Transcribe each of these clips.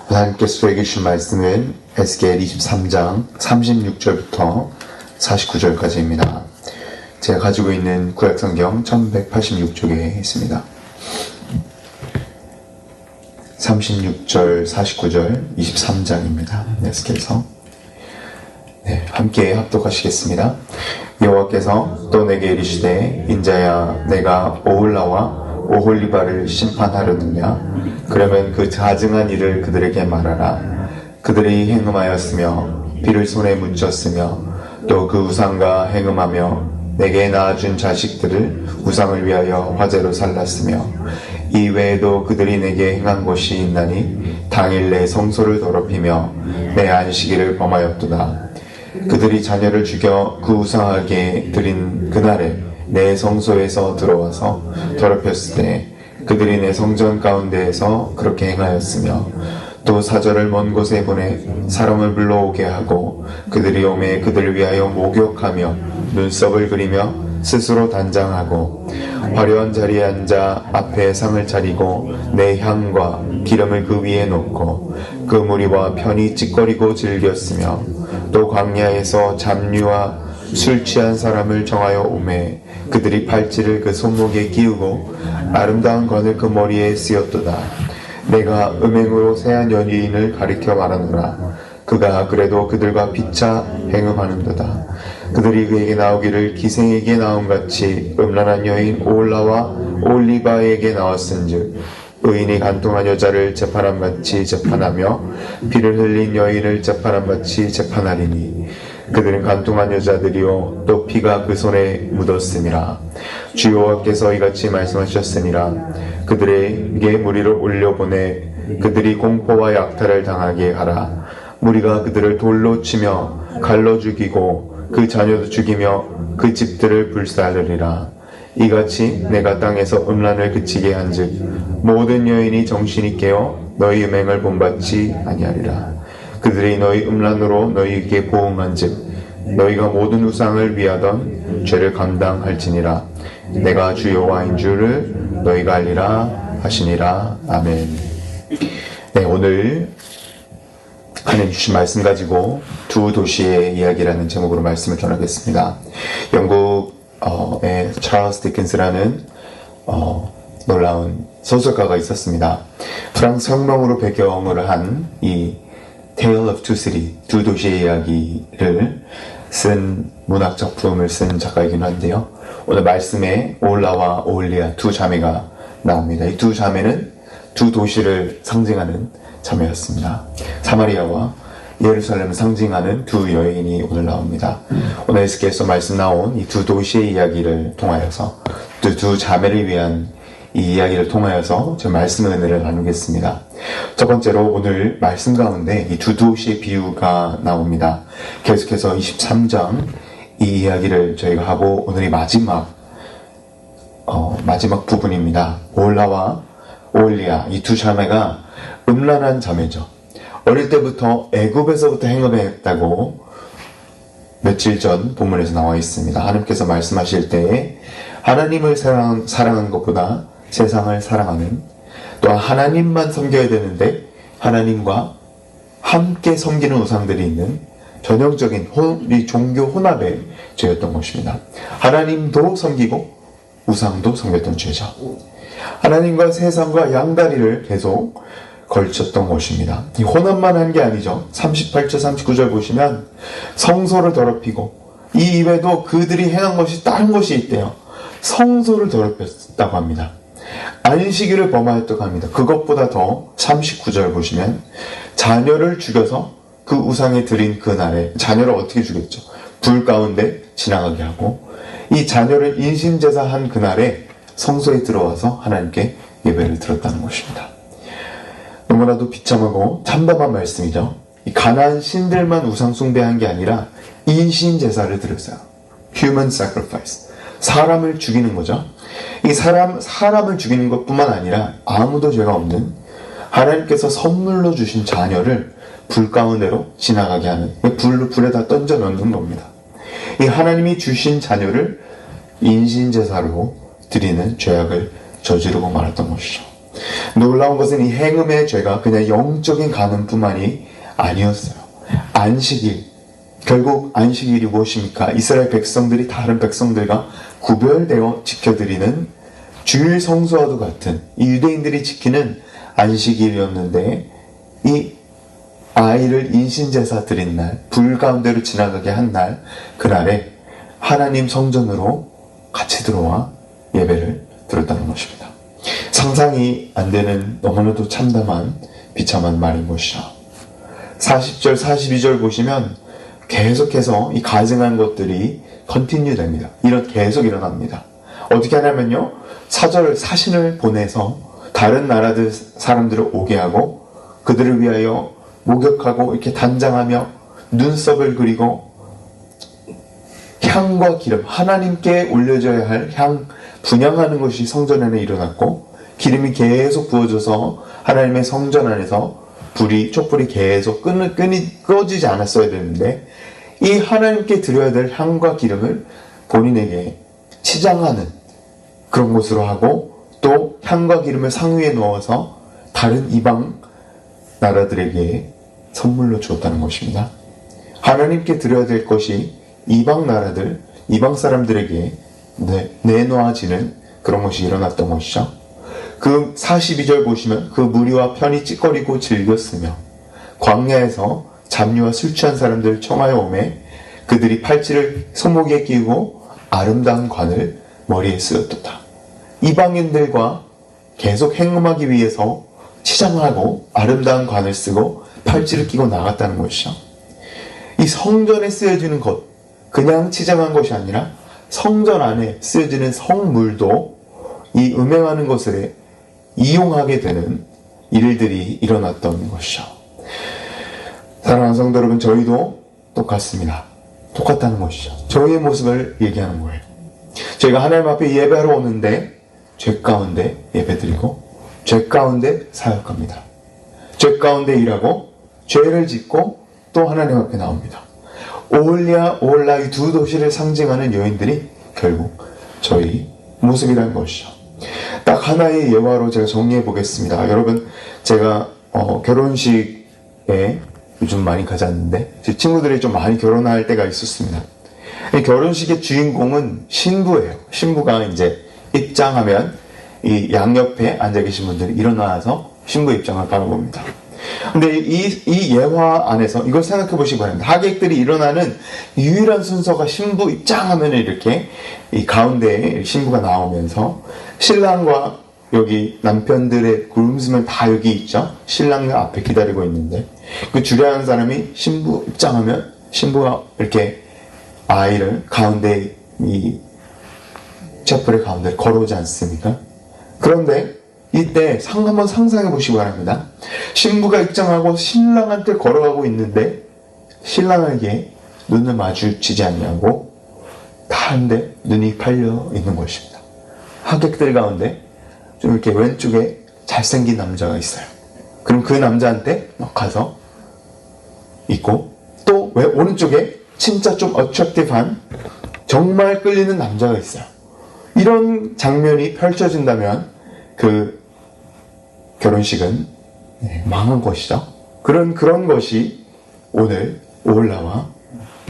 하나님께서 저에게 주신 말씀은 에스겔 23장 36절부터 49절까지입니다. 제가 가지고 있는 구약성경 1186쪽에 있습니다. 36절, 49절, 23장입니다. 에스겔서. 함께 합독하시겠습니다. 여호와께서 또 내게 이르시되 인자야 내가 오홀라와 오홀리바를 심판하려느냐? 그러면 그 자증한 일을 그들에게 말하라. 그들이 행음하였으며 피를 손에 묻혔으며 또 그 우상과 행음하며 내게 낳아준 자식들을 우상을 위하여 화제로 살랐으며 이 외에도 그들이 내게 행한 것이 있나니 당일 내 성소를 더럽히며 내 안식일을 범하였도다. 그들이 자녀를 죽여 그 우상에게 드린 그날에 내 성소에서 들어와서 더럽혔을 때 그들이 내 성전 가운데에서 그렇게 행하였으며 또 사절을 먼 곳에 보내 사람을 불러오게 하고 그들이 오매 그들을 위하여 목욕하며 눈썹을 그리며 스스로 단장하고 화려한 자리에 앉아 앞에 상을 차리고 내 향과 기름을 그 위에 놓고 그 무리와 편히 찌꺼리고 즐겼으며 또 광야에서 잡류와 술 취한 사람을 정하여 오매 그들이 팔찌를 그 손목에 끼우고 아름다운 건을 그 머리에 쓰였도다. 내가 음행으로 새한 연예인을 가리켜 말하노라. 그가 그래도 그들과 피차 행음하는도다. 그들이 그에게 나오기를 기생에게 나온같이 음란한 여인 오홀라와 오홀리바에게 나왔은즉 의인이 간통한 여자를 재판함같이 재판하며 피를 흘린 여인을 재판함같이 재판하리니 그들은 간통한 여자들이요 또 피가 그 손에 묻었음이라. 주 여호와께서 이같이 말씀하셨으니라. 그들에게 무리를 올려보내 그들이 공포와 약탈을 당하게 하라. 무리가 그들을 돌로 치며 갈로 죽이고 그 자녀도 죽이며 그 집들을 불살르리라. 이같이 내가 땅에서 음란을 그치게 한즉 모든 여인이 정신이 깨어 너희 음행을 본받지 아니하리라. 그들이 너희 음란으로 너희에게 보응한즉 너희가 모든 우상을 위하던 죄를 감당할지니라. 내가 주 여호와인 줄을 너희가 알리라 하시니라. 아멘. 오늘 하나님 주신 말씀 가지고 두 도시의 이야기라는 제목으로 말씀을 전하겠습니다. 영국의 찰스 디킨스라는 놀라운 소설가가 있었습니다. 프랑스 혁명으로 배경을 한 이 Tale of Two Cities, 두 도시의 이야기를 쓴 문학 작품을 쓴 작가이긴 한데요. 오늘 말씀에 오홀라와 오홀리아 두 자매가 나옵니다. 이 두 자매는 두 도시를 상징하는 자매였습니다. 사마리아와 예루살렘을 상징하는 두 여인이 오늘 나옵니다. 오늘 에스겔서 말씀 나온 이 두 도시의 이야기를 통하여서 두 자매를 위한 이 이야기를 통하여서 제 말씀의 은혜를 나누겠습니다. 첫 번째로 오늘 말씀 가운데 이 두 도시의 비유가 나옵니다. 계속해서 23장 이 이야기를 저희가 하고 오늘이 마지막 부분입니다. 오홀라와 오홀리아 이 두 자매가 음란한 자매죠. 어릴 때부터 애굽에서부터 행음했다고 며칠 전 본문에서 나와 있습니다. 하나님께서 말씀하실 때에 하나님을 사랑한 것보다 세상을 사랑하는, 또한 하나님만 섬겨야 되는데 하나님과 함께 섬기는 우상들이 있는 전형적인 이 종교 혼합의 죄였던 것입니다. 하나님도 섬기고 우상도 섬겼던 죄죠. 하나님과 세상과 양다리를 계속 걸쳤던 것입니다. 이 혼합만 한 게 아니죠. 38절 39절 보시면 성소를 더럽히고 이 이외에도 그들이 행한 것이 다른 것이 있대요. 성소를 더럽혔다고 합니다. 안식일을 범하였다고 합니다. 그것보다 더 39절 보시면 자녀를 죽여서 그 우상에 드린 그날에 자녀를 어떻게 죽였죠? 불 가운데 지나가게 하고 이 자녀를 인신제사한 그날에 성소에 들어와서 하나님께 예배를 드렸다는 것입니다. 너무나도 비참하고 참담한 말씀이죠. 이 가나안 신들만 우상 숭배한 게 아니라 인신제사를 드렸어요. Human sacrifice. 사람을 죽이는 거죠. 이 사람을 죽이는 것뿐만 아니라 아무도 죄가 없는 하나님께서 선물로 주신 자녀를 불 가운데로 지나가게 하는, 불에다 던져 넣는 겁니다. 이 하나님이 주신 자녀를 인신제사로 드리는 죄악을 저지르고 말았던 것이죠. 놀라운 것은 이 행음의 죄가 그냥 영적인 간음뿐만이 아니었어요. 안식일, 결국 안식일이 무엇입니까? 이스라엘 백성들이 다른 백성들과 구별되어 지켜드리는 주일 성수와도 같은 이 유대인들이 지키는 안식일이었는데, 이 아이를 인신제사 드린 날, 불 가운데로 지나가게 한 날, 그날에 하나님 성전으로 같이 들어와 예배를 드렸다는 것입니다. 상상이 안 되는 너무나도 참담한 비참한 말인 것이죠. 40절, 42절 보시면 계속해서 이 가증한 것들이 컨티뉴 됩니다. 계속 일어납니다. 어떻게 하냐면요, 사신을 보내서 다른 나라들 사람들을 오게 하고 그들을 위하여 목욕하고 이렇게 단장하며 눈썹을 그리고 향과 기름, 하나님께 올려져야 할 향 분향하는 것이 성전 안에 일어났고, 기름이 계속 부어져서 하나님의 성전 안에서 촛불이 계속 꺼지지 않았어야 되는데, 이 하나님께 드려야 될 향과 기름을 본인에게 치장하는 그런 것으로 하고, 또 향과 기름을 상위에 넣어서 다른 이방 나라들에게 선물로 주었다는 것입니다. 하나님께 드려야 될 것이 이방 나라들, 이방 사람들에게 내놓아지는 그런 것이 일어났던 것이죠. 그 42절 보시면 그 무리와 편히 찌꺼리고 즐겼으며 광야에서 잡류와 술 취한 사람들 청하여 오매 그들이 팔찌를 손목에 끼고 아름다운 관을 머리에 쓰었도다. 이방인들과 계속 행음하기 위해서 치장하고 아름다운 관을 쓰고 팔찌를 끼고 나갔다는 것이죠. 이 성전에 쓰여지는 것, 그냥 치장한 것이 아니라 성전 안에 쓰여지는 성물도 이 음행하는 것을 이용하게 되는 일들이 일어났던 것이죠. 사랑하는 성도 여러분, 저희도 똑같습니다. 똑같다는 것이죠. 저희의 모습을 얘기하는 거예요. 저희가 하나님 앞에 예배하러 오는데 죄 가운데 예배드리고 죄 가운데 사역합니다. 죄 가운데 일하고 죄를 짓고 또 하나님 앞에 나옵니다. 오홀리와 오홀라 이 두 도시를 상징하는 여인들이 결국 저희 모습이라는 것이죠. 딱 하나의 예화로 제가 정리해 보겠습니다. 여러분, 제가 결혼식에 요즘 많이 가졌는데 제 친구들이 좀 많이 결혼할 때가 있었습니다. 이 결혼식의 주인공은 신부예요. 신부가 이제 입장하면 이 양옆에 앉아 계신 분들이 일어나서 신부 입장을 바라봅니다. 근데 이 예화 안에서 이걸 생각해 보시기 바랍니다. 하객들이 일어나는 유일한 순서가 신부 입장하면 이렇게 이 가운데에 신부가 나오면서 신랑과 여기 남편들의 groomsmen 다 여기 있죠. 신랑 앞에 기다리고 있는데 그 주례하는 사람이 신부 입장하면 신부가 이렇게 아이를 가운데 이 채플의 가운데 걸어오지 않습니까? 그런데 이때 한번 상상해 보시기 바랍니다. 신부가 입장하고 신랑한테 걸어가고 있는데 신랑에게 눈을 마주치지 않냐고 다른데 눈이 팔려 있는 것입니다. 하객들 가운데 좀 이렇게 왼쪽에 잘생긴 남자가 있어요. 그럼 그 남자한테 가서 있고 또 오른쪽에 진짜 좀 어트랙티브한 정말 끌리는 남자가 있어요. 이런 장면이 펼쳐진다면 그 결혼식은 망한 것이죠. 그런 것이 오늘 오홀라와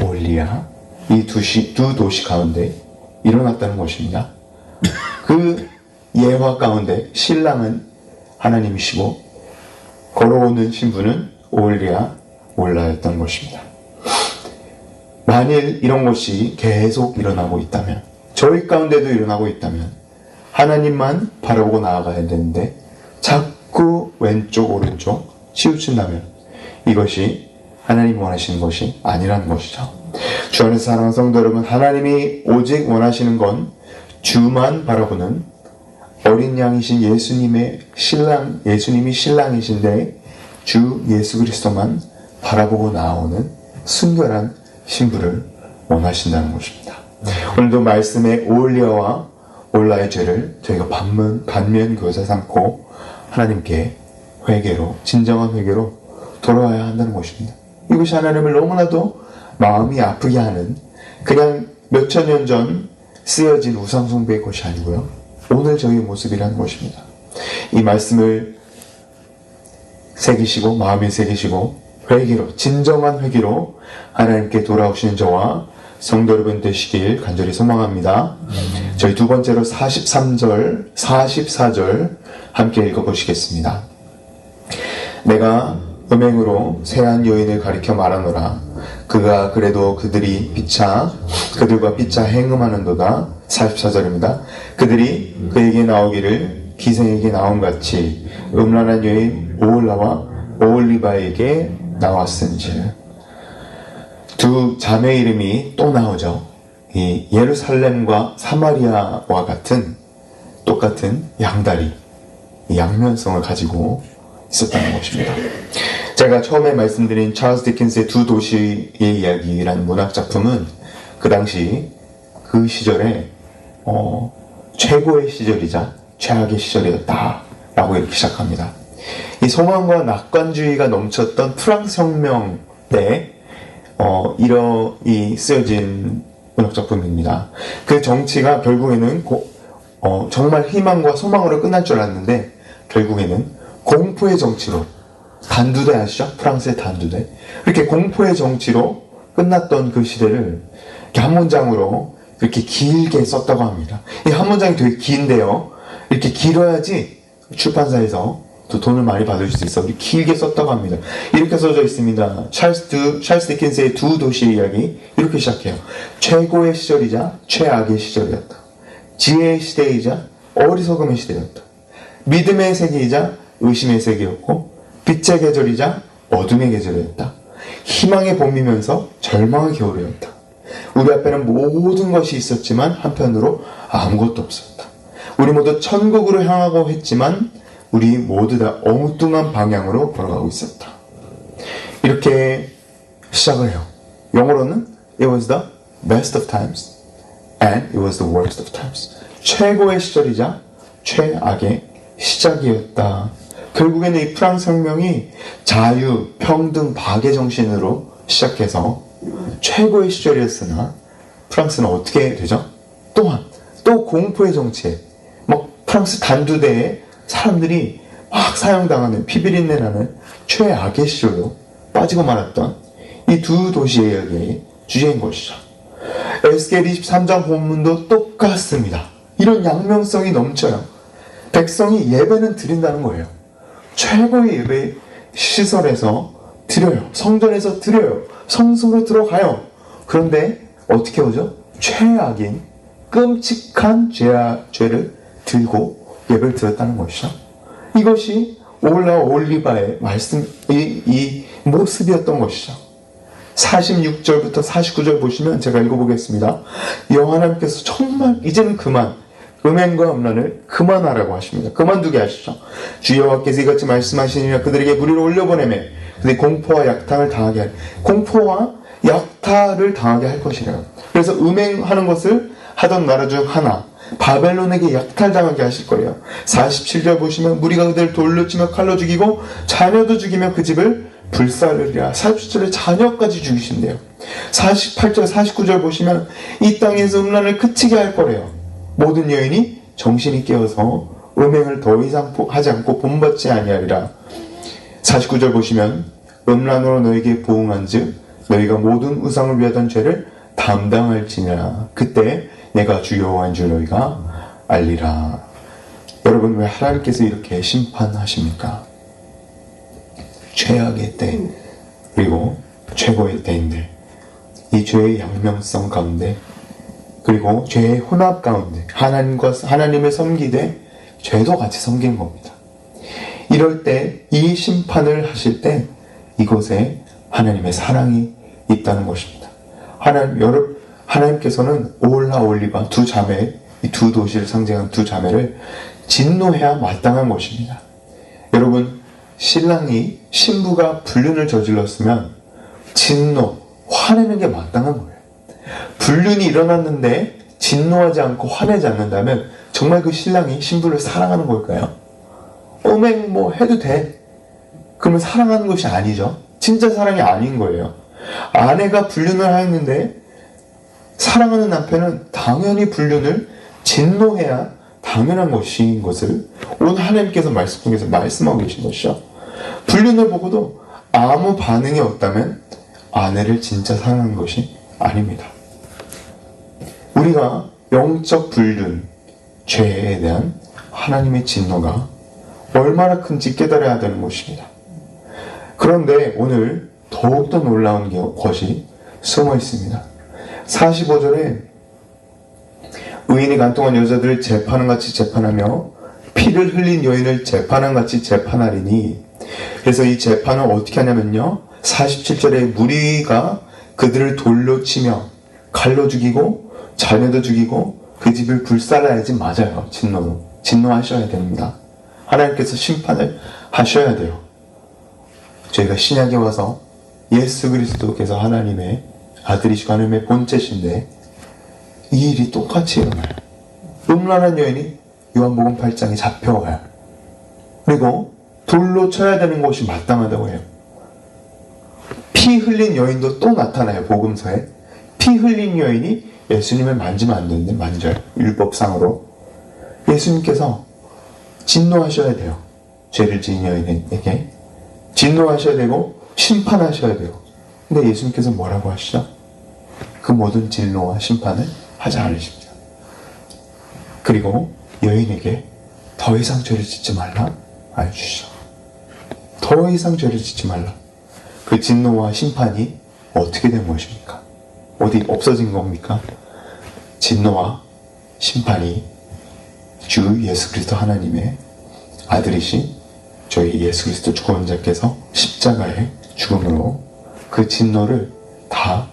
오홀리아 이 두 도시 가운데 일어났다는 것입니다. 그 예화 가운데 신랑은 하나님이시고 걸어오는 신부는 오홀리아 오홀라였던 것입니다. 만일 이런 것이 계속 일어나고 있다면, 저희 가운데도 일어나고 있다면 하나님만 바라보고 나아가야 되는데 자꾸 왼쪽 오른쪽 치우친다면 이것이 하나님 원하시는 것이 아니라는 것이죠. 주 안에서 사랑하는 성도 여러분, 하나님이 오직 원하시는 건 주만 바라보는 어린 양이신 예수님이 신랑이신데 주 예수 그리스도만 바라보고 나오는 순결한 신부를 원하신다는 것입니다. 오늘도 말씀에 오홀리아와 오홀라의 죄를 저희가 반면 교사 삼고 하나님께 진정한 회개로 돌아와야 한다는 것입니다. 이것이 하나님을 너무나도 마음이 아프게 하는 그냥 몇천 년 전 쓰여진 우상숭배의 것이 아니고요. 오늘 저희의 모습이라는 것입니다. 이 말씀을 새기시고 마음에 새기시고 회개로, 진정한 회개로 하나님께 돌아오시는 저와 성도 여러분 되시길 간절히 소망합니다. 저희 두 번째로 43절, 44절 함께 읽어보시겠습니다. 내가 음행으로 세한 여인을 가리켜 말하노라. 그가 그래도 그들과 피차 행음하는도다. 44절입니다. 그들이 그에게 나오기를 기생에게 나온같이 음란한 여인 오홀라와 오홀리바에게 나왔은즉. 두 자매 이름이 또 나오죠. 이 예루살렘과 사마리아와 같은 똑같은 양다리, 양면성을 가지고 있었다는 것입니다. 제가 처음에 말씀드린 찰스 디킨스의 두 도시의 이야기라는 문학작품은 그 당시 그 시절에 최고의 시절이자 최악의 시절이었다라고 이렇게 시작합니다. 이 소망과 낙관주의가 넘쳤던 프랑스 혁명 때 쓰여진 문학작품입니다. 그 정치가 결국에는 정말 희망과 소망으로 끝날 줄 알았는데 결국에는 공포의 정치로, 단두대 아시죠? 프랑스의 단두대. 이렇게 공포의 정치로 끝났던 그 시대를 이렇게 한 문장으로 이렇게 길게 썼다고 합니다. 이 한 문장이 되게 긴데요. 이렇게 길어야지 출판사에서 또 돈을 많이 받을 수 있어. 길게 썼다고 합니다. 이렇게 써져 있습니다. 찰스 디킨스의 두 도시의 이야기 이렇게 시작해요. 최고의 시절이자 최악의 시절이었다. 지혜의 시대이자 어리석음의 시대였다. 믿음의 세계이자 의심의 세계였고 빛의 계절이자 어둠의 계절이었다. 희망의 봄이면서 절망의 겨울이었다. 우리 앞에는 모든 것이 있었지만 한편으로 아무것도 없었다. 우리 모두 천국으로 향하고 했지만 우리 모두 다 엉뚱한 방향으로 걸어가고 있었다. 이렇게 시작을 해요. 영어로는 It was the best of times and it was the worst of times. 최고의 시절이자 최악의 시작이었다. 결국에는 이 프랑스 혁명이 자유, 평등, 박애 정신으로 시작해서 최고의 시절이었으나 프랑스는 어떻게 되죠? 또한 또 공포의 정치에 프랑스 단두대에 사람들이 막 사형당하는 피비린내 나는 최악의 시절로 빠지고 말았던 이 두 도시의 이야기의 주제인 것이죠. 에스겔 23장 본문도 똑같습니다. 이런 양면성이 넘쳐요. 백성이 예배는 드린다는 거예요. 최고의 예배 시설에서 드려요. 성전에서 드려요. 성소로 들어가요. 그런데 어떻게 오죠? 최악인 끔찍한 죄를 들고 예배를 드렸다는 것이죠. 이것이 오홀라와 오홀리바의 이 모습이었던 것이죠. 46절부터 49절 보시면 제가 읽어보겠습니다. 여호와 하나님께서 정말 이제는 그만 음행과 음란을 그만하라고 하십니다. 그만두게 하시죠. 주 여호와께서 이같이 말씀하시니라. 그들에게 무리를 올려보내매 그들이 공포와 약탈을 당하게 할 공포와 약탈을 당하게 할 것이래요. 그래서 음행하는 것을 하던 나라 중 하나 바벨론에게 약탈당하게 하실 거예요. 47절 보시면 무리가 그들을 돌로 치며 칼로 죽이고 자녀도 죽이며 그 집을 불사르리라. 47절에 자녀까지 죽이신대요. 48절 49절 보시면 이 땅에서 음란을 그치게 할 거래요. 모든 여인이 정신이 깨어서 음행을 더 이상 하지 않고 본받지 아니하리라. 49절 보시면 음란으로 너에게 보응한즉 너희가 모든 우상을 위하던 죄를 담당할지니라. 그때 내가 주 여호와인 줄 너희가 알리라. 여러분, 왜 하나님께서 이렇게 심판하십니까? 최악의 때 그리고 최고의 때인데 이 죄의 양면성 가운데 그리고 죄의 혼합 가운데 하나님을 섬기되 죄도 같이 섬기는 겁니다. 이럴 때 이 심판을 하실 때 이곳에 하나님의 사랑이 있다는 것입니다. 하나님께서는 오홀라 오홀리바 두 자매, 이 두 도시를 상징하는 두 자매를 진노해야 마땅한 것입니다. 여러분, 신부가 불륜을 저질렀으면 진노, 화내는 게 마땅한 거예요. 불륜이 일어났는데 진노하지 않고 화내지 않는다면 정말 그 신랑이 신부를 사랑하는 걸까요? 음행 해도 돼. 그러면 사랑하는 것이 아니죠. 진짜 사랑이 아닌 거예요. 아내가 불륜을 하였는데 사랑하는 남편은 당연히 불륜을 진노해야 당연한 것인 것을 오늘 하나님께서 말씀 통해서 말씀하고 계신 것이죠. 불륜을 보고도 아무 반응이 없다면 아내를 진짜 사랑하는 것이 아닙니다. 우리가 영적 불륜, 죄에 대한 하나님의 진노가 얼마나 큰지 깨달아야 되는 것입니다. 그런데 오늘 더욱더 놀라운 것이 숨어 있습니다. 45절에 의인이 간통한 여자들을 재판한같이 재판하며 피를 흘린 여인을 재판한같이 재판하리니, 그래서 이 재판을 어떻게 하냐면요, 47절에 무리가 그들을 돌로 치며 칼로 죽이고 자녀도 죽이고 그 집을 불살라야지. 맞아요. 진노하셔야 됩니다. 하나님께서 심판을 하셔야 돼요. 저희가 신약에 와서 예수 그리스도께서 하나님의 아들이시고 하나님의 본체신데 이 일이 똑같이 일어나요. 음란한 여인이 요한복음 8장에 잡혀와요. 그리고 돌로 쳐야 되는 것이 마땅하다고 해요. 피 흘린 여인도 또 나타나요. 복음서에 피 흘린 여인이 예수님을 만지면 안 되는데 만져요. 율법상으로. 예수님께서 진노하셔야 돼요. 죄를 지은 여인에게 진노하셔야 되고 심판하셔야 돼요. 근데 예수님께서 뭐라고 하시죠? 그 모든 진노와 심판을 하지 않으십니다. 그리고 여인에게 더 이상 죄를 짓지 말라 알려주시죠. 더 이상 죄를 짓지 말라. 그 진노와 심판이 어떻게 된 것입니까? 어디 없어진 겁니까? 진노와 심판이 주 예수 그리스도 하나님의 아들이신 저희 예수 그리스도 구원자께서 십자가의 죽음으로 그 진노를 다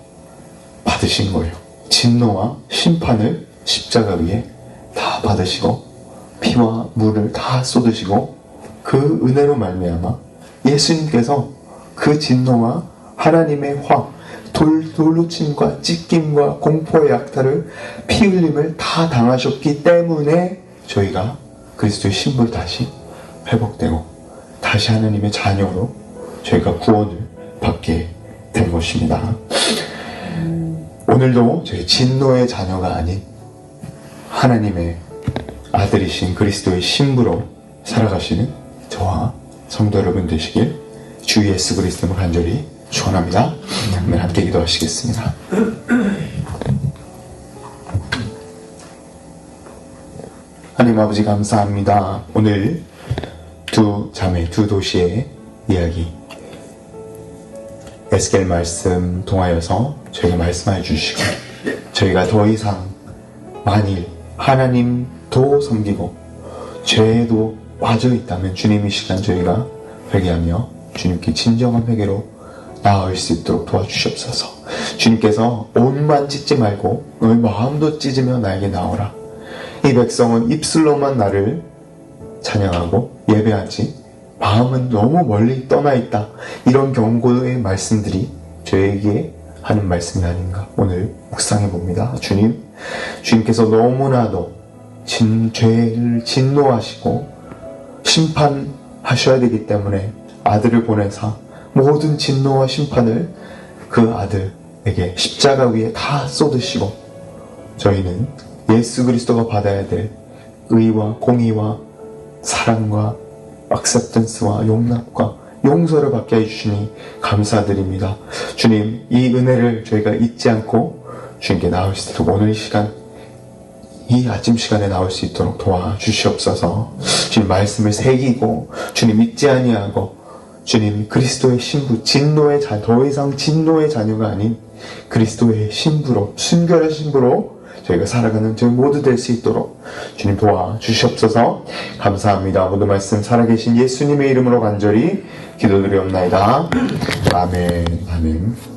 받으신 거예요. 진노와 심판을 십자가 위에 다 받으시고 피와 물을 다 쏟으시고 그 은혜로 말미암아 예수님께서 그 진노와 하나님의 화, 돌로 침과 찢김과 공포의 약탈을 피 흘림을 다 당하셨기 때문에 저희가 그리스도의 신부로 다시 회복되고 다시 하나님의 자녀로 저희가 구원을 받게 된 것입니다. 오늘도 저희 진노의 자녀가 아닌 하나님의 아들이신 그리스도의 신부로 살아가시는 저와 성도 여러분 되시길 주 예수 그리스도로 간절히 축원합니다. 함께 기도하시겠습니다. 하나님 아버지 감사합니다. 오늘 두 자매, 두 도시의 이야기 에스겔 말씀 통하여서 저희가 말씀해 주시고 저희가 더 이상 만일 하나님도 섬기고 죄에도 빠져 있다면 주님 이 시간 저희가 회개하며 주님께 진정한 회개로 나아올 수 있도록 도와주시옵소서. 주님께서 옷만 찢지 말고 너의 마음도 찢으며 나에게 나오라. 이 백성은 입술로만 나를 찬양하고 예배하지 마음은 너무 멀리 떠나 있다. 이런 경고의 말씀들이 저에게 하는 말씀이 아닌가 오늘 묵상해 봅니다. 주님께서 너무나도 죄를 진노하시고 심판하셔야 되기 때문에 아들을 보내사 모든 진노와 심판을 그 아들에게 십자가 위에 다 쏟으시고 저희는 예수 그리스도가 받아야 될 의와 공의와 사랑과 액셉턴스와 용납과 용서를 받게 해주시니 감사드립니다. 주님, 이 은혜를 저희가 잊지 않고 주님께 나올 수 있도록 오늘 이 시간, 이 아침 시간에 나올 수 있도록 도와주시옵소서. 주님 말씀을 새기고 주님 잊지 아니하고 주님 그리스도의 신부, 더 이상 진노의 자녀가 아닌 그리스도의 신부로, 순결한 신부로 저희가 살아가는 저희 모두 될 수 있도록 주님 도와주시옵소서. 감사합니다. 모든 말씀 살아계신 예수님의 이름으로 간절히 기도드리옵나이다. 아멘. 아멘.